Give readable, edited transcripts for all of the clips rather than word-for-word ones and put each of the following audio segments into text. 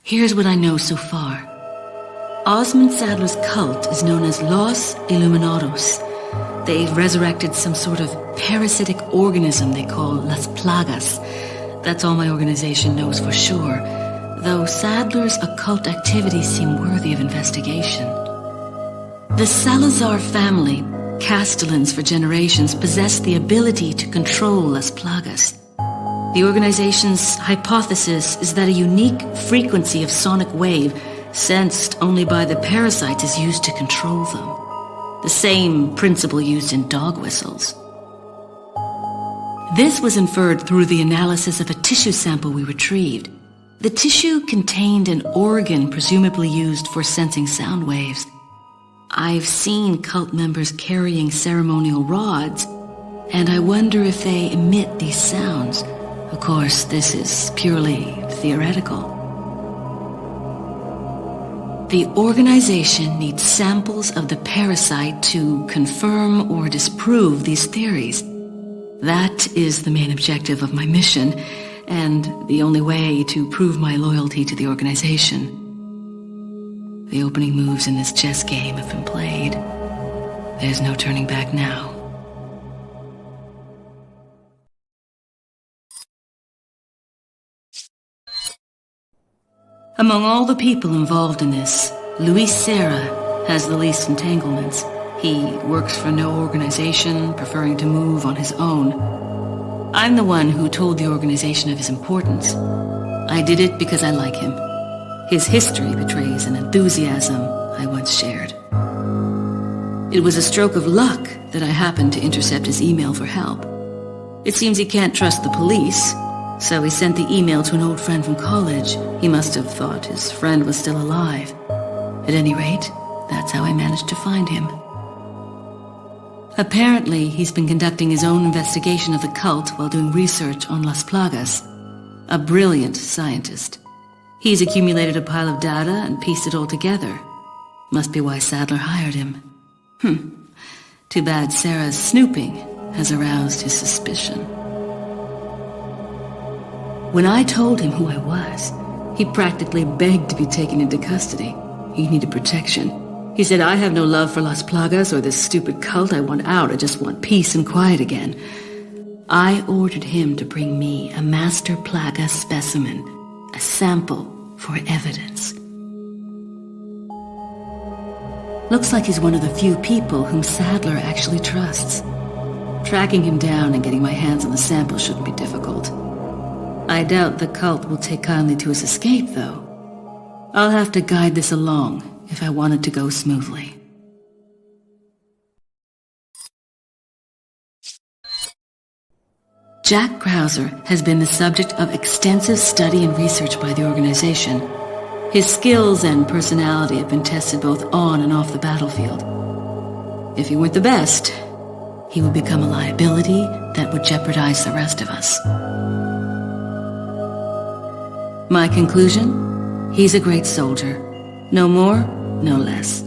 Here's what I know so far. Osmond Sadler's cult is known as Los Illuminados. They've resurrected some sort of parasitic organism they call Las Plagas. That's all my organization knows for sure, though Sadler's occult activities seem worthy of investigation. The Salazar family, castellans for generations, possess the ability to control Las Plagas. The organization's hypothesis is that a unique frequency of sonic wave sensed only by the parasites is used to control them. The same principle used in dog whistles. This was inferred through the analysis of a tissue sample we retrieved. The tissue contained an organ presumably used for sensing sound waves. I've seen cult members carrying ceremonial rods, and I wonder if they emit these sounds. Of course, this is purely theoretical. The organization needs samples of the parasite to confirm or disprove these theories. That is the main objective of my mission, and the only way to prove my loyalty to the organization. The opening moves in this chess game have been played. There's no turning back now. Among all the people involved in this, Luis Serra has the least entanglements. He works for no organization, preferring to move on his own. I'm the one who told the organization of his importance. I did it because I like him. His history betrays an enthusiasm I once shared. It was a stroke of luck that I happened to intercept his email for help. It seems he can't trust the police, so he sent the email to an old friend from college. He must have thought his friend was still alive. At any rate, that's how I managed to find him. Apparently, he's been conducting his own investigation of the cult while doing research on Las Plagas. A brilliant scientist. He's accumulated a pile of data and pieced it all together. Must be why Sadler hired him. Too bad Sarah's snooping has aroused his suspicion. When I told him who I was, he practically begged to be taken into custody. He needed protection. He said, I have no love for Las Plagas or this stupid cult. I want out. I just want peace and quiet again. I ordered him to bring me a master plaga specimen, a sample for evidence. Looks like he's one of the few people whom Sadler actually trusts. Tracking him down and getting my hands on the sample shouldn't be difficult. I doubt the cult will take kindly to his escape, though. I'll have to guide this along if I want it to go smoothly. Jack Krauser has been the subject of extensive study and research by the organization. His skills and personality have been tested both on and off the battlefield. If he weren't the best, he would become a liability that would jeopardize the rest of us. My conclusion? He's a great soldier. No more, no less.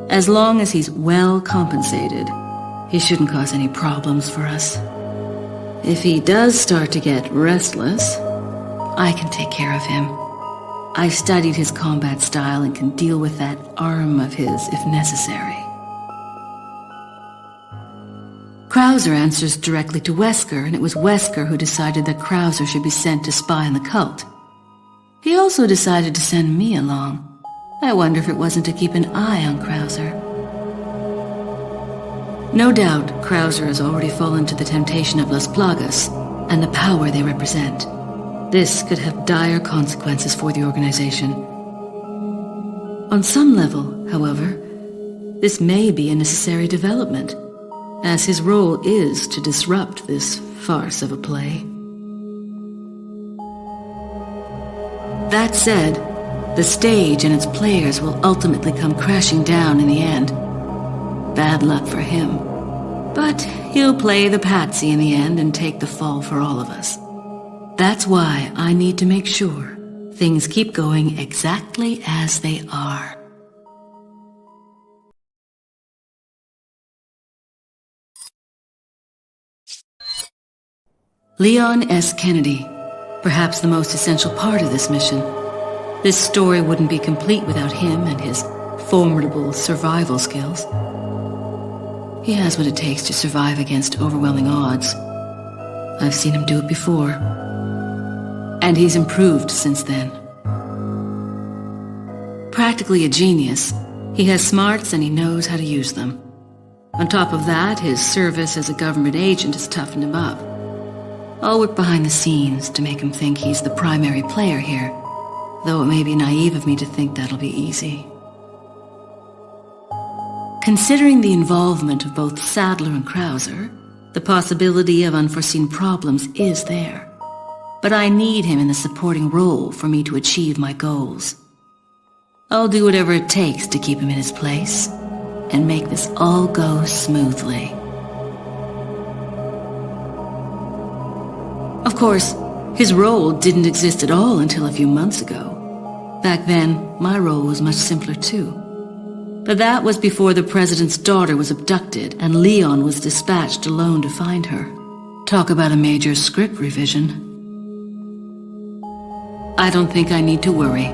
As long as he's well compensated, he shouldn't cause any problems for us. If he does start to get restless, I can take care of him. I've studied his combat style and can deal with that arm of his if necessary. Krauser answers directly to Wesker, and it was Wesker who decided that Krauser should be sent to spy on the cult. He also decided to send me along. I wonder if it wasn't to keep an eye on Krauser. No doubt, Krauser has already fallen to the temptation of Las Plagas and the power they represent. This could have dire consequences for the organization. On some level, however, this may be a necessary development, as his role is to disrupt this farce of a play. That said, the stage and its players will ultimately come crashing down in the end. Bad luck for him. But he'll play the patsy in the end and take the fall for all of us. That's why I need to make sure things keep going exactly as they are. Leon S. Kennedy, perhaps the most essential part of this mission. This story wouldn't be complete without him and his formidable survival skills. He has what it takes to survive against overwhelming odds. I've seen him do it before. And he's improved since then. Practically a genius, he has smarts and he knows how to use them. On top of that, his service as a government agent has toughened him up. I'll work behind the scenes to make him think he's the primary player here, though it may be naive of me to think that'll be easy. Considering the involvement of both Sadler and Krauser, the possibility of unforeseen problems is there. But I need him in the supporting role for me to achieve my goals. I'll do whatever it takes to keep him in his place and make this all go smoothly. Of course, his role didn't exist at all until a few months ago. Back then, my role was much simpler too. But that was before the president's daughter was abducted and Leon was dispatched alone to find her. Talk about a major script revision. I don't think I need to worry.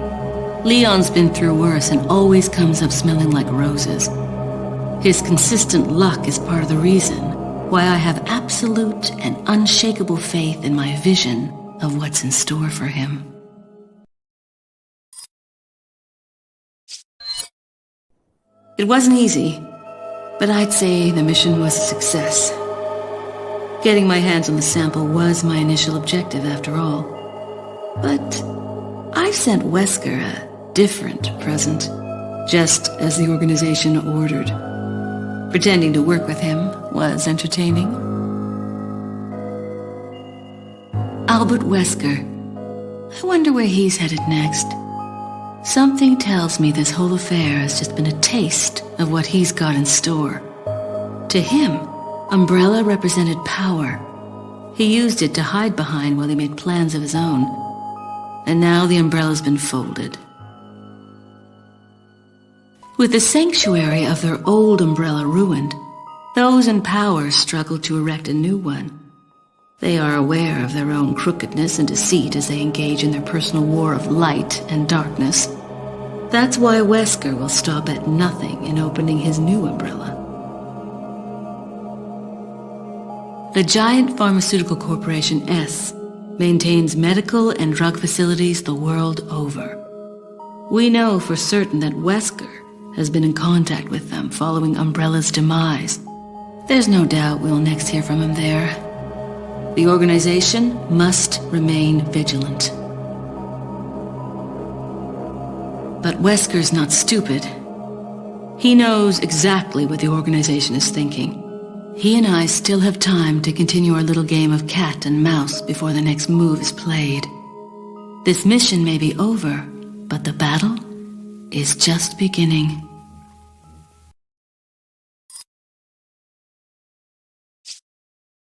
Leon's been through worse and always comes up smelling like roses. His consistent luck is part of the reason why I have absolute and unshakable faith in my vision of what's in store for him. It wasn't easy, but I'd say the mission was a success. Getting my hands on the sample was my initial objective after all. But I've sent Wesker a different present, just as the organization ordered. Pretending to work with him was entertaining. Albert Wesker. I wonder where he's headed next. Something tells me this whole affair has just been a taste of what he's got in store. To him, Umbrella represented power. He used it to hide behind while he made plans of his own. And now the umbrella's been folded. With the sanctuary of their old umbrella ruined, those in power struggle to erect a new one. They are aware of their own crookedness and deceit as they engage in their personal war of light and darkness. That's why Wesker will stop at nothing in opening his new umbrella. The giant pharmaceutical corporation S maintains medical and drug facilities the world over. We know for certain that Wesker has been in contact with them following Umbrella's demise. There's no doubt we'll next hear from him there. The organization must remain vigilant. But Wesker's not stupid. He knows exactly what the organization is thinking. He and I still have time to continue our little game of cat and mouse before the next move is played. This mission may be over, but the battle is just beginning.